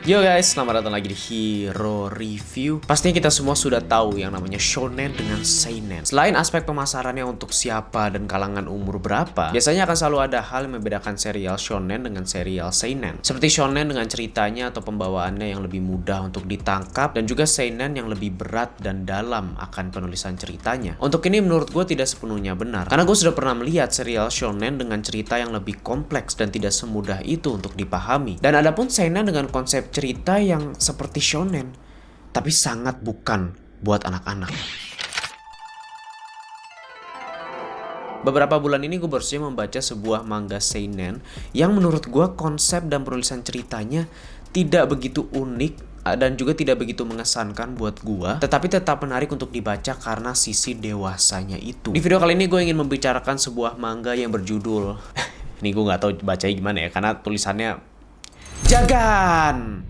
Yo guys, selamat datang lagi di Hero Review. Pastinya kita semua sudah tahu yang namanya shonen dengan seinen. Selain aspek pemasarannya untuk siapa dan kalangan umur berapa, biasanya akan selalu ada hal yang membedakan serial shonen dengan serial seinen. Seperti shonen dengan ceritanya atau pembawaannya yang lebih mudah untuk ditangkap, dan juga seinen yang lebih berat dan dalam akan penulisan ceritanya. Untuk ini menurut gue tidak sepenuhnya benar, karena gue sudah pernah melihat serial shonen dengan cerita yang lebih kompleks dan tidak semudah itu untuk dipahami. Dan adapun seinen dengan konsep cerita yang seperti shonen, tapi sangat bukan buat anak-anak. Beberapa bulan ini gue baru saja membaca sebuah manga seinen yang menurut gue konsep dan penulisan ceritanya tidak begitu unik dan juga tidak begitu mengesankan buat gue, tetapi tetap menarik untuk dibaca karena sisi dewasanya itu. Di video kali ini gue ingin membicarakan sebuah manga yang berjudul ini gue nggak tahu bacanya gimana ya, karena tulisannya Jagan.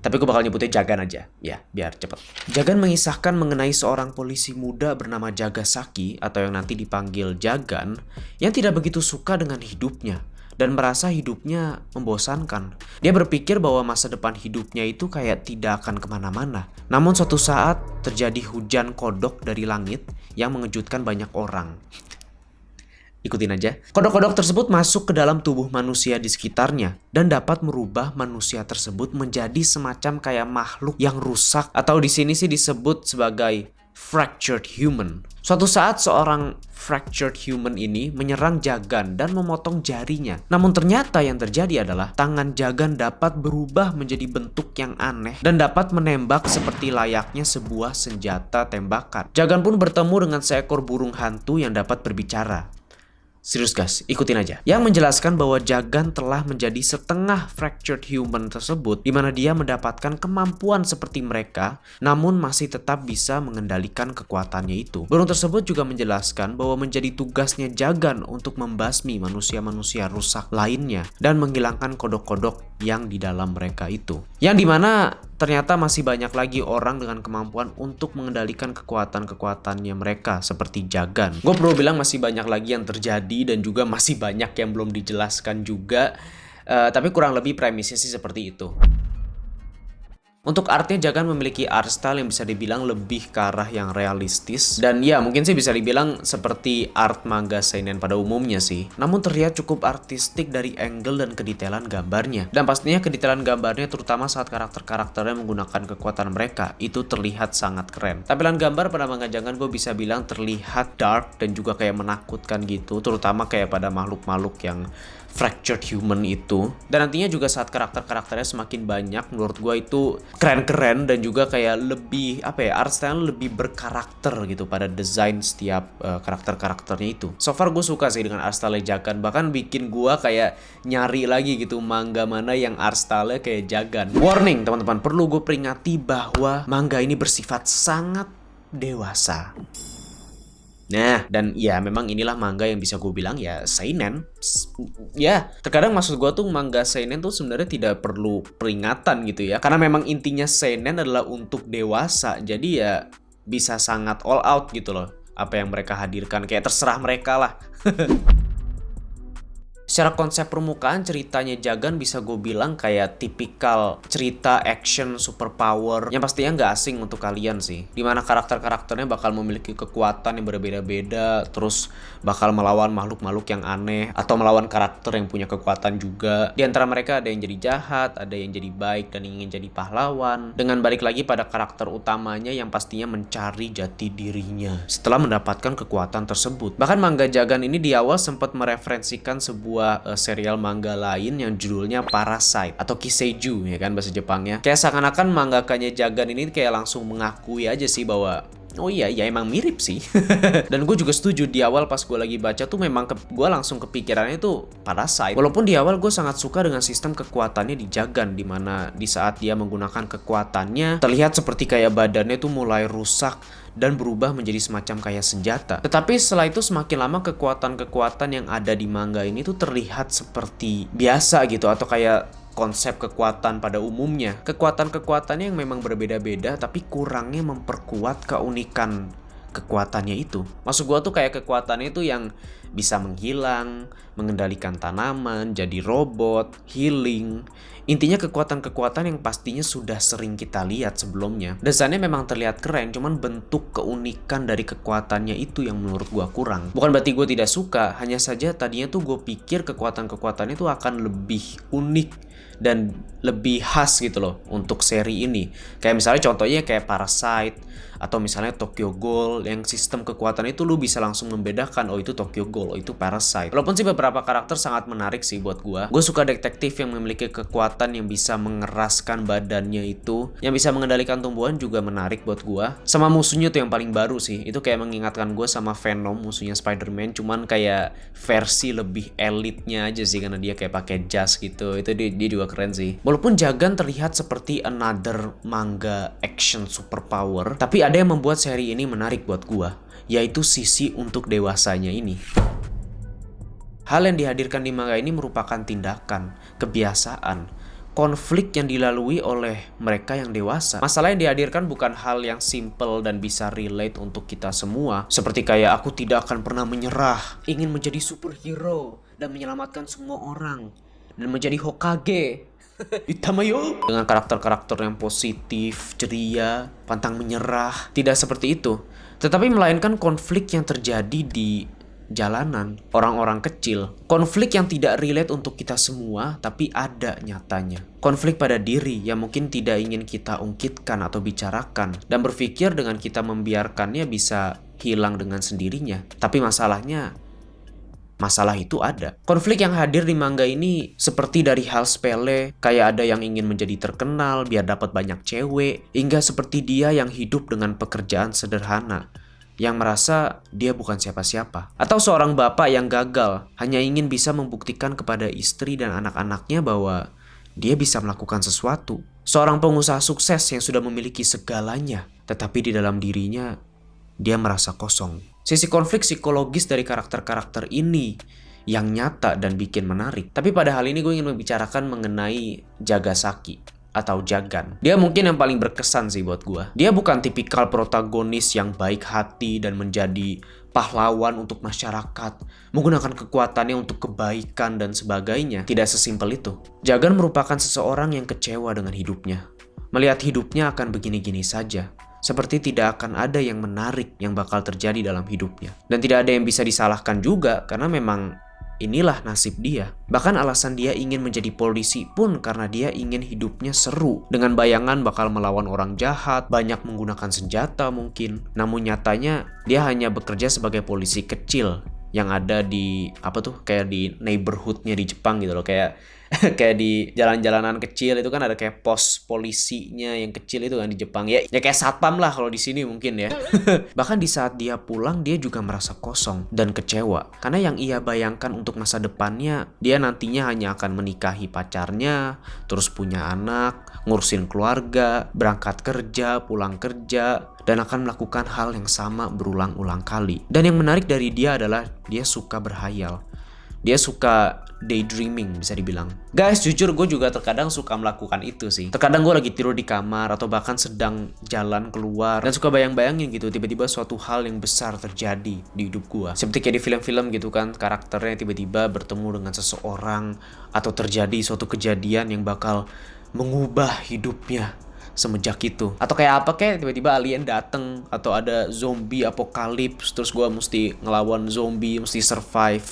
Tapi gue bakal nyebutnya Jagan aja, ya biar cepet. Jagan mengisahkan mengenai seorang polisi muda bernama Jagasaki, atau yang nanti dipanggil Jagan, yang tidak begitu suka dengan hidupnya dan merasa hidupnya membosankan. Dia berpikir bahwa masa depan hidupnya itu kayak tidak akan kemana-mana. Namun suatu saat terjadi hujan kodok dari langit yang mengejutkan banyak orang. Ikutin aja. Kodok-kodok tersebut masuk ke dalam tubuh manusia di sekitarnya dan dapat merubah manusia tersebut menjadi semacam kayak makhluk yang rusak, atau di sini sih disebut sebagai fractured human. Suatu saat seorang fractured human ini menyerang Jagan dan memotong jarinya. Namun ternyata yang terjadi adalah tangan Jagan dapat berubah menjadi bentuk yang aneh dan dapat menembak seperti layaknya sebuah senjata tembakan. Jagan pun bertemu dengan seekor burung hantu yang dapat berbicara. Serius guys, ikutin aja. Yang menjelaskan bahwa Jagan telah menjadi setengah fractured human tersebut, di mana dia mendapatkan kemampuan seperti mereka, namun masih tetap bisa mengendalikan kekuatannya itu. Burung tersebut juga menjelaskan bahwa menjadi tugasnya Jagan untuk membasmi manusia-manusia rusak lainnya dan menghilangkan kodok-kodok yang di dalam mereka itu. Yang dimana ternyata masih banyak lagi orang dengan kemampuan untuk mengendalikan kekuatan-kekuatannya mereka seperti Jagan. Gue perlu bilang masih banyak lagi yang terjadi dan juga masih banyak yang belum dijelaskan juga. Tapi kurang lebih premisnya sih seperti itu. Untuk artnya, Jagan memiliki art style yang bisa dibilang lebih ke arah yang realistis. Dan ya mungkin sih bisa dibilang seperti art manga seinen pada umumnya sih. Namun terlihat cukup artistik dari angle dan kedetailan gambarnya. Dan pastinya kedetailan gambarnya, terutama saat karakter-karakternya menggunakan kekuatan mereka, itu terlihat sangat keren. Tampilan gambar pada manga Jagan gue bisa bilang terlihat dark dan juga kayak menakutkan gitu. Terutama kayak pada makhluk-makhluk yang fractured human itu. Dan nantinya juga saat karakter-karakternya semakin banyak, menurut gue itu keren-keren dan juga kayak lebih art style lebih berkarakter gitu pada desain setiap karakter-karakternya itu. So far gue suka sih dengan art style Jagan, bahkan bikin gue kayak nyari lagi gitu manga mana yang art style kayak Jagan. Warning teman-teman, perlu gue peringati bahwa manga ini bersifat sangat dewasa. Nah, dan ya memang inilah manga yang bisa gue bilang ya seinen. Ya, terkadang maksud gue tuh manga seinen tuh sebenarnya tidak perlu peringatan gitu ya. Karena memang intinya seinen adalah untuk dewasa. Jadi ya bisa sangat all out gitu loh. Apa yang mereka hadirkan, kayak terserah mereka lah. Secara konsep permukaan ceritanya Jagan bisa gue bilang kayak tipikal cerita action superpower yang pastinya nggak asing untuk kalian sih. Dimana karakter-karakternya bakal memiliki kekuatan yang berbeda-beda, terus bakal melawan makhluk-makhluk yang aneh atau melawan karakter yang punya kekuatan juga. Di antara mereka ada yang jadi jahat, ada yang jadi baik dan ingin jadi pahlawan. Dengan balik lagi pada karakter utamanya yang pastinya mencari jati dirinya setelah mendapatkan kekuatan tersebut. Bahkan manga Jagan ini di awal sempat mereferensikan sebuah serial manga lain yang judulnya Parasite atau Kiseiju ya kan bahasa Jepangnya. Kayak seakan-akan mangakanya Jagan ini kayak langsung mengakui aja sih bahwa oh iya emang mirip sih. Dan gue juga setuju, di awal pas gue lagi baca tuh memang gue langsung kepikirannya tuh Parasite. Walaupun di awal gue sangat suka dengan sistem kekuatannya di Jagan, dimana di saat dia menggunakan kekuatannya terlihat seperti kayak badannya tuh mulai rusak dan berubah menjadi semacam kayak senjata. Tetapi setelah itu semakin lama kekuatan-kekuatan yang ada di manga ini tuh terlihat seperti biasa gitu, atau kayak konsep kekuatan pada umumnya. Kekuatan-kekuatannya yang memang berbeda-beda, tapi kurangnya memperkuat keunikan kekuatannya itu. Maksud gue tuh kayak kekuatannya itu yang bisa menghilang, mengendalikan tanaman, jadi robot, healing. Intinya kekuatan-kekuatan yang pastinya sudah sering kita lihat sebelumnya. Desainnya memang terlihat keren, cuman bentuk keunikan dari kekuatannya itu yang menurut gua kurang. Bukan berarti gue tidak suka, hanya saja tadinya tuh gue pikir kekuatan-kekuatannya itu akan lebih unik dan lebih khas gitu loh untuk seri ini. Kayak misalnya contohnya kayak Parasite atau misalnya Tokyo Ghoul yang sistem kekuatan itu lu bisa langsung membedakan, oh itu Tokyo Ghoul, oh itu Parasite. Walaupun sih beberapa karakter sangat menarik sih buat gua. Gue suka detektif yang memiliki kekuatan yang bisa mengeraskan badannya itu, yang bisa mengendalikan tumbuhan juga menarik buat gua. Sama musuhnya tuh yang paling baru sih. Itu kayak mengingatkan gue sama Venom, musuhnya Spider-Man, cuman kayak versi lebih elitnya aja sih karena dia kayak pakai jas gitu. Itu dia juga keren sih. Walaupun Jagan terlihat seperti another manga action superpower, tapi ada yang membuat seri ini menarik buat gua, yaitu sisi untuk dewasanya ini. Hal yang dihadirkan di manga ini merupakan tindakan, kebiasaan, konflik yang dilalui oleh mereka yang dewasa. Masalah yang dihadirkan bukan hal yang simple dan bisa relate untuk kita semua. Seperti kayak aku tidak akan pernah menyerah, ingin menjadi superhero dan menyelamatkan semua orang, dan menjadi Hokage. Itamayo dengan karakter-karakter yang positif, ceria, pantang menyerah. Tidak seperti itu, tetapi melainkan konflik yang terjadi di jalanan, orang-orang kecil. Konflik yang tidak relate untuk kita semua, tapi ada nyatanya. Konflik pada diri yang mungkin tidak ingin kita ungkitkan atau bicarakan, dan berpikir dengan kita membiarkannya bisa hilang dengan sendirinya. Tapi masalah itu ada. Konflik yang hadir di manga ini seperti dari hal sepele, kayak ada yang ingin menjadi terkenal biar dapat banyak cewek, hingga seperti dia yang hidup dengan pekerjaan sederhana, yang merasa dia bukan siapa-siapa. Atau seorang bapak yang gagal, hanya ingin bisa membuktikan kepada istri dan anak-anaknya bahwa dia bisa melakukan sesuatu. Seorang pengusaha sukses yang sudah memiliki segalanya, tetapi di dalam dirinya, dia merasa kosong. Sisi konflik psikologis dari karakter-karakter ini yang nyata dan bikin menarik. Tapi pada hal ini gue ingin membicarakan mengenai Jagasaki atau Jagan. Dia mungkin yang paling berkesan sih buat gue. Dia bukan tipikal protagonis yang baik hati dan menjadi pahlawan untuk masyarakat, menggunakan kekuatannya untuk kebaikan dan sebagainya. Tidak sesimpel itu. Jagan merupakan seseorang yang kecewa dengan hidupnya. Melihat hidupnya akan begini-gini saja. Seperti tidak akan ada yang menarik yang bakal terjadi dalam hidupnya. Dan tidak ada yang bisa disalahkan juga karena memang inilah nasib dia. Bahkan alasan dia ingin menjadi polisi pun karena dia ingin hidupnya seru. Dengan bayangan bakal melawan orang jahat, banyak menggunakan senjata mungkin. Namun nyatanya dia hanya bekerja sebagai polisi kecil yang ada di kayak di neighborhoodnya di Jepang gitu loh, kayak kayak di jalan-jalanan kecil itu kan ada kayak pos polisinya yang kecil itu kan di Jepang ya kayak satpam lah kalau di sini mungkin ya. Bahkan di saat dia pulang dia juga merasa kosong dan kecewa karena yang ia bayangkan untuk masa depannya, dia nantinya hanya akan menikahi pacarnya, terus punya anak, ngurusin keluarga, berangkat kerja, pulang kerja, dan akan melakukan hal yang sama berulang-ulang kali. Dan yang menarik dari dia adalah dia suka berhayal. Dia suka daydreaming bisa dibilang. Guys, jujur gue juga terkadang suka melakukan itu sih. Terkadang gue lagi tidur di kamar atau bahkan sedang jalan keluar dan suka bayang-bayangin gitu tiba-tiba suatu hal yang besar terjadi di hidup gue. Seperti kayak di film-film gitu kan, karakternya tiba-tiba bertemu dengan seseorang atau terjadi suatu kejadian yang bakal mengubah hidupnya semenjak itu. Atau kayak tiba-tiba alien dateng atau ada zombie apokalips terus gue mesti ngelawan zombie, mesti survive.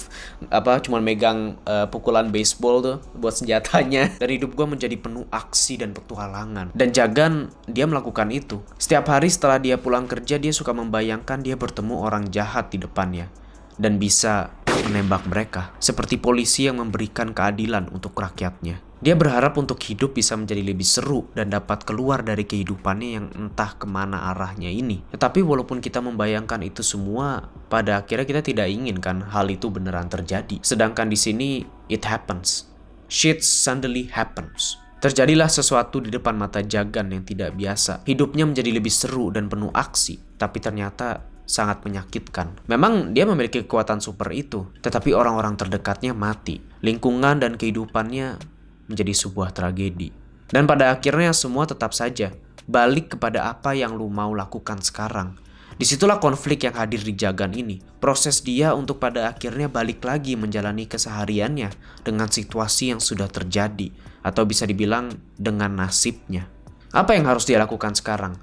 Cuman megang pukulan baseball tuh buat senjatanya. Dan hidup gue menjadi penuh aksi dan petualangan. Dan Jagan dia melakukan itu. Setiap hari setelah dia pulang kerja dia suka membayangkan dia bertemu orang jahat di depannya dan bisa menembak mereka seperti polisi yang memberikan keadilan untuk rakyatnya. Dia berharap untuk hidup bisa menjadi lebih seru dan dapat keluar dari kehidupannya yang entah kemana arahnya ini. Tetapi walaupun kita membayangkan itu semua, pada akhirnya kita tidak inginkan hal itu beneran terjadi. Sedangkan di sini, it happens. Shit suddenly happens. Terjadilah sesuatu di depan mata Jagan yang tidak biasa. Hidupnya menjadi lebih seru dan penuh aksi, tapi ternyata sangat menyakitkan. Memang dia memiliki kekuatan super itu, tetapi orang-orang terdekatnya mati. Lingkungan dan kehidupannya menjadi sebuah tragedi. Dan pada akhirnya semua tetap saja balik kepada apa yang lu mau lakukan sekarang. Disitulah konflik yang hadir di Jagan ini. Proses dia untuk pada akhirnya balik lagi menjalani kesehariannya dengan situasi yang sudah terjadi, atau bisa dibilang dengan nasibnya. Apa yang harus dia lakukan sekarang?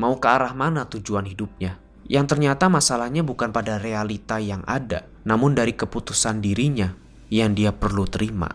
Mau ke arah mana tujuan hidupnya? Yang ternyata masalahnya bukan pada realita yang ada, namun dari keputusan dirinya yang dia perlu terima.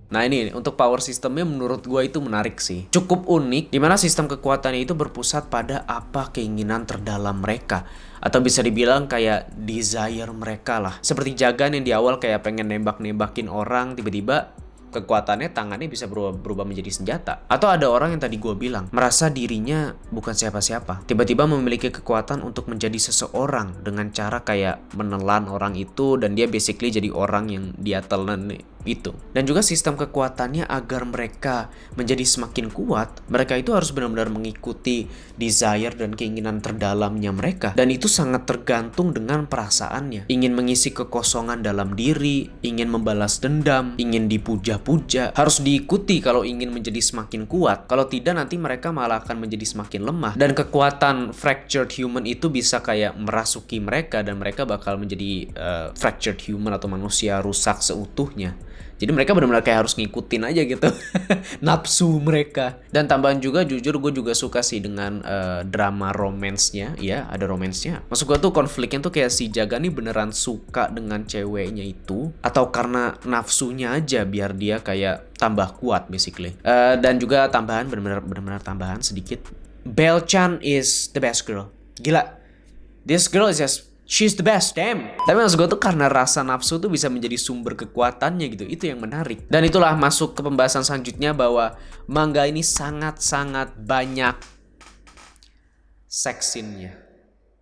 Nah ini untuk power systemnya menurut gue itu menarik sih. Cukup unik dimana sistem kekuatannya itu berpusat pada apa keinginan terdalam mereka. Atau bisa dibilang kayak desire mereka lah. Seperti Jagan yang di awal kayak pengen nembak-nembakin orang, tiba-tiba kekuatannya tangannya bisa berubah menjadi senjata. Atau ada orang yang tadi gue bilang merasa dirinya bukan siapa-siapa, tiba-tiba memiliki kekuatan untuk menjadi seseorang dengan cara kayak menelan orang itu, dan dia basically jadi orang yang dia telan itu. Dan juga sistem kekuatannya agar mereka menjadi semakin kuat, mereka itu harus benar-benar mengikuti desire dan keinginan terdalamnya mereka. Dan itu sangat tergantung dengan perasaannya. Ingin mengisi kekosongan dalam diri, ingin membalas dendam, ingin dipuja-puja. Harus diikuti kalau ingin menjadi semakin kuat. Kalau tidak nanti mereka malah akan menjadi semakin lemah. Dan kekuatan fractured human itu bisa kayak merasuki mereka dan mereka bakal menjadi fractured human atau manusia rusak seutuhnya. Jadi mereka benar-benar kayak harus ngikutin aja gitu nafsu mereka. Dan tambahan juga, jujur gue juga suka sih dengan drama romance-nya. Ya, ada romance-nya. Maksud gue tuh konfliknya tuh kayak si Jaga nih beneran suka dengan ceweknya itu, atau karena nafsunya aja biar dia kayak tambah kuat basically. Dan juga tambahan, benar-benar tambahan sedikit. Belle-chan is the best girl. Gila. This girl is just she's the best, damn. Tapi maksud gue tuh karena rasa nafsu tuh bisa menjadi sumber kekuatannya gitu. Itu yang menarik. Dan itulah masuk ke pembahasan selanjutnya bahwa manga ini sangat-sangat banyak sex scene-nya.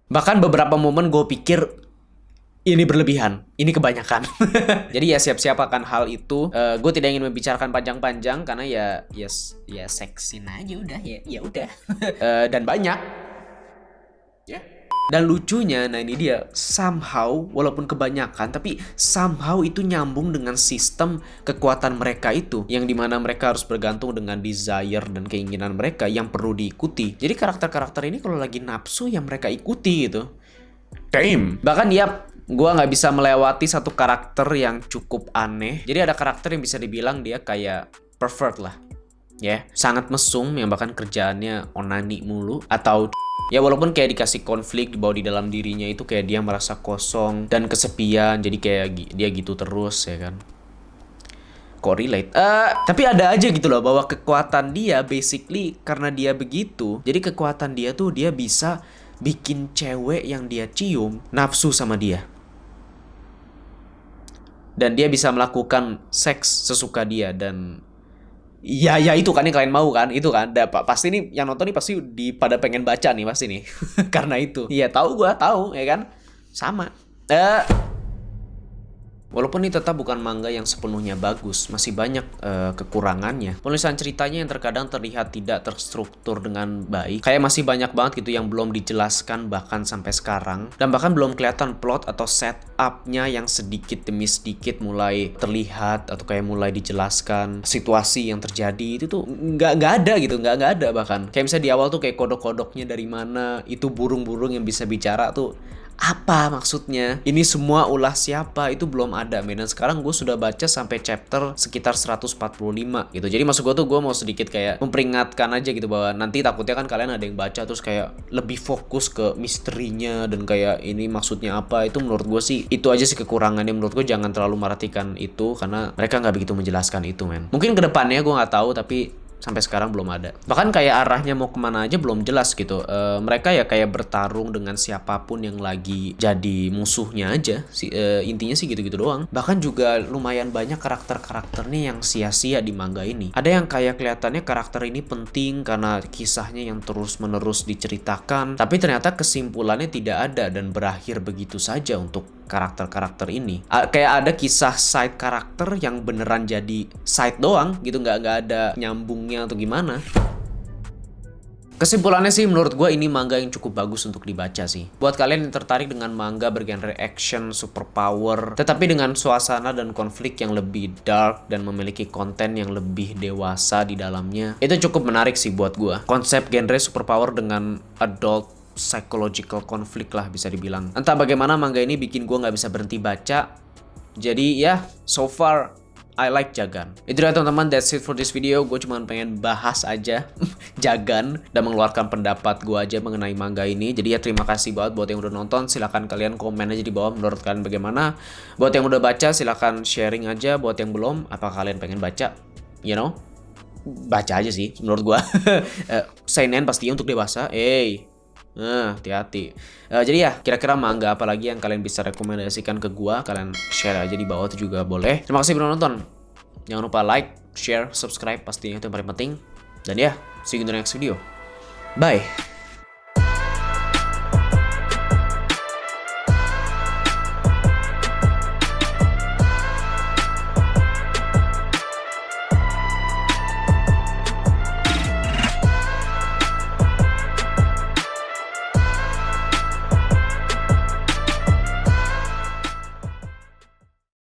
Bahkan beberapa momen gue pikir ini berlebihan, ini kebanyakan. Jadi ya siap-siap akan hal itu. Gue tidak ingin membicarakan panjang-panjang karena ya sex scene aja udah ya udah. Dan banyak. Ya. Dan lucunya, nah ini dia, somehow, walaupun kebanyakan, tapi somehow itu nyambung dengan sistem kekuatan mereka itu, yang dimana mereka harus bergantung dengan desire dan keinginan mereka yang perlu diikuti. Jadi karakter-karakter ini kalau lagi nafsu ya mereka ikuti gitu. Damn. Bahkan ya, gue nggak bisa melewati satu karakter yang cukup aneh. Jadi ada karakter yang bisa dibilang dia kayak pervert lah. Ya, sangat mesum yang bahkan kerjaannya onani mulu, atau ya walaupun kayak dikasih konflik dibawa di dalam dirinya itu kayak dia merasa kosong dan kesepian, jadi kayak dia gitu terus ya kan. Kok relate? Tapi ada aja gitu loh bahwa kekuatan dia basically karena dia begitu, jadi kekuatan dia tuh dia bisa bikin cewek yang dia cium nafsu sama dia. Dan dia bisa melakukan seks sesuka dia. Dan ya itu kan yang kalian mau kan, itu kan pasti nih yang nonton nih pasti pada pengen baca nih pasti nih. Karena itu ya tahu ya kan, sama. Walaupun ini tetap bukan manga yang sepenuhnya bagus, masih banyak kekurangannya. Penulisan ceritanya yang terkadang terlihat tidak terstruktur dengan baik. Kayak masih banyak banget gitu yang belum dijelaskan bahkan sampai sekarang. Dan bahkan belum kelihatan plot atau setup-nya yang sedikit demi sedikit mulai terlihat atau kayak mulai dijelaskan. Situasi yang terjadi itu tuh nggak ada gitu, nggak ada bahkan. Kayak misalnya di awal tuh kayak kodok-kodoknya dari mana, itu burung-burung yang bisa bicara tuh apa maksudnya? Ini semua ulah siapa? Itu belum ada, men. Dan sekarang gue sudah baca sampai chapter sekitar 145 gitu. Jadi maksud gue tuh gue mau sedikit kayak memperingatkan aja gitu bahwa nanti takutnya kan kalian ada yang baca terus kayak lebih fokus ke misterinya dan kayak ini maksudnya apa. Itu menurut gue sih itu aja sih kekurangannya. Menurut gue jangan terlalu merhatikan itu karena mereka nggak begitu menjelaskan itu, men. Mungkin kedepannya gue nggak tahu, tapi sampai sekarang belum ada. Bahkan kayak arahnya mau kemana aja belum jelas gitu. Mereka ya kayak bertarung dengan siapapun yang lagi jadi musuhnya aja. Intinya sih gitu-gitu doang. Bahkan juga lumayan banyak karakter-karakternya yang sia-sia di manga ini. Ada yang kayak kelihatannya karakter ini penting karena kisahnya yang terus-menerus diceritakan, tapi ternyata kesimpulannya tidak ada dan berakhir begitu saja untuk karakter-karakter ini. Kayak ada kisah side karakter yang beneran jadi side doang gitu, nggak ada nyambungnya atau gimana. Kesimpulannya sih menurut gue ini manga yang cukup bagus untuk dibaca sih. Buat kalian yang tertarik dengan manga bergenre action, superpower, tetapi dengan suasana dan konflik yang lebih dark dan memiliki konten yang lebih dewasa di dalamnya, itu cukup menarik sih buat gue. Konsep genre superpower dengan adult psychological conflict lah bisa dibilang. Entah bagaimana manga ini bikin gue nggak bisa berhenti baca. Jadi ya, so far I like Jagan. Itu dia teman-teman, that's it for this video. Gue cuma pengen bahas aja Jagan dan mengeluarkan pendapat gue aja mengenai manga ini. Jadi ya terima kasih banget buat yang udah nonton. Silahkan kalian komen aja di bawah menurut kalian bagaimana. Buat yang udah baca silahkan sharing aja. Buat yang belum, apa kalian pengen baca? You know? Baca aja sih menurut gue. Seinen pastinya untuk dewasa. Hati-hati. Jadi ya, kira-kira manga apa lagi yang kalian bisa rekomendasikan ke gua? Kalian share aja di bawah itu juga boleh. Terima kasih udah nonton. Jangan lupa like, share, subscribe, pastinya itu yang paling penting. Dan ya, see you in the next video. Bye.